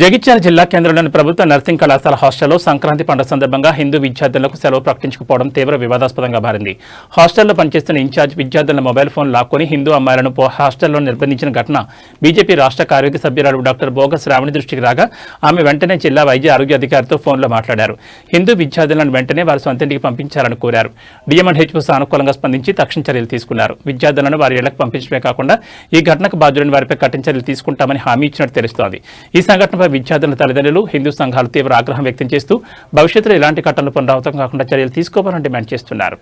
జగిత్యాల జిల్లా కేంద్రంలోని ప్రభుత్వ నర్సింగ్ కళాశాల హాస్టల్లో సంక్రాంతి పండుగ సందర్భంగా హిందూ విద్యార్థులకు సెలవు ప్రకటించకపోవడం తీవ్ర వివాదాస్పదంగా మారింది. హాస్టల్లో పనిచేస్తున్న ఇన్ఛార్జ్ విద్యార్థుల మొబైల్ ఫోన్ లాక్కొని హిందూ అమ్మాయిలను హాస్టల్లో నిర్బంధించిన ఘటన బీజేపీ రాష్ట్ర కార్యవర్గ సభ్యురాలు డాక్టర్ బోగస్ శ్రావణి దృష్టికి రాగా ఆమె వెంటనే జిల్లా వైద్య ఆరోగ్య అధికారితో ఫోన్లో మాట్లాడారు. హిందూ విద్యార్థులను వెంటనే వారి సొంతింటికి పంపించాలని కోరారు. డిఎంఎన్హెచ్ఓ సానుకూలంగా స్పందించి తక్షణ చర్యలు తీసుకున్నారు. విద్యార్థులను వారి ఇళ్లకు పంపించడమే కాకుండా ఈ ఘటనకు బాధ్యులైన వారిపై కఠిన చర్యలు తీసుకుంటామని హామీ ఇచ్చినట్టు తెలుస్తోంది. ఈ సంఘటనపై విద్యార్థుల తల్లిదండ్రులు, హిందూ సంఘాలు తీవ్ర ఆగ్రహం వ్యక్తం చేస్తూ భవిష్యత్తులో ఇలాంటి ఘటనలు పునరావృతం కాకుండా చర్యలు తీసుకోవాలని డిమాండ్ చేస్తున్నారు.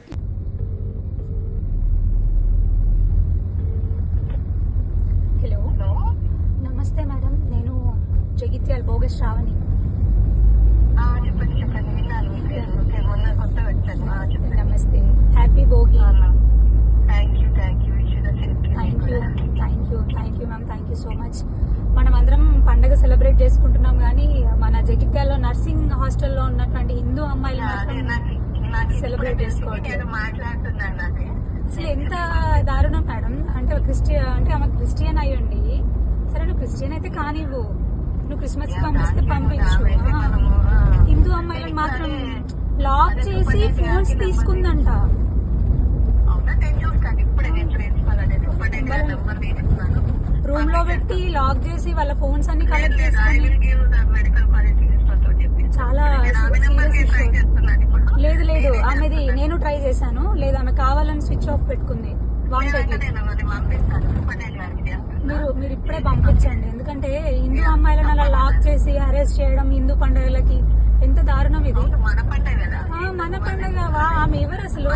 హలో, నమస్తే మేడం, నేను జగిత్యాల బోగస్ శ్రావణి. నమస్తే, happy Bhogi. Thank you ma'am, thank you so much. మనం అందరం పండగ సెలబ్రేట్ చేసుకుంటున్నాం, కానీ మన జగిత్యాలలో నర్సింగ్ హాస్టల్లో ఉన్నటువంటి హిందూ అమ్మాయిలు సెలబ్రేట్ చేసుకోవట్లేదు. అసలు ఎంత దారుణం మేడం. అంటే ఆమె క్రిస్టియన్ అయ్యండి, సరే నువ్వు క్రిస్టియన్ అయితే కానివ్వు, నువ్వు క్రిస్మస్ కి పంపిస్తే పంపించు. హిందూ అమ్మాయిలను మాత్రం లాక్ చేసి ఫోన్స్ తీసుకుందంట. రూమ్ లో పెట్టి లాక్ చేసి వాళ్ళ ఫోన్స్ అన్ని కలెక్ట్ చేసుకుని చాలా లేదు లేదు ఆమెది నేను ట్రై చేశాను, లేదు ఆమె కావాలని స్విచ్ ఆఫ్ పెట్టుకుంది. మీరు ఇప్పుడే పంపించండి, ఎందుకంటే హిందూ అమ్మాయిలను అలా లాక్ చేసి అరెస్ట్ చేయడం హిందూ పండుగలకి ఎంత దారుణం ఇది. మన పండుగ ఆమె ఎవరు అసలు?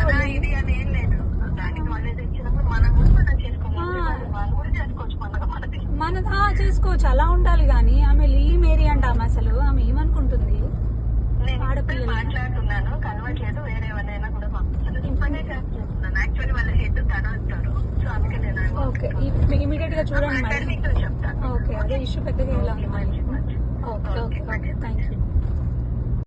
మన చేసుకోవచ్చు, అలా ఉండాలి. కానీ ఆమె లిల్లీ మేరీ అంట, ఆమె అసలు ఆమె ఏమనుకుంటుంది? ఆడపిల్లలు ఓకే, ఇమీడియట్ గా చూడండి మేడం. ఓకే, అదే ఇష్యూ పెద్దగా ఎలా ఉంది. Okay okay, thank you.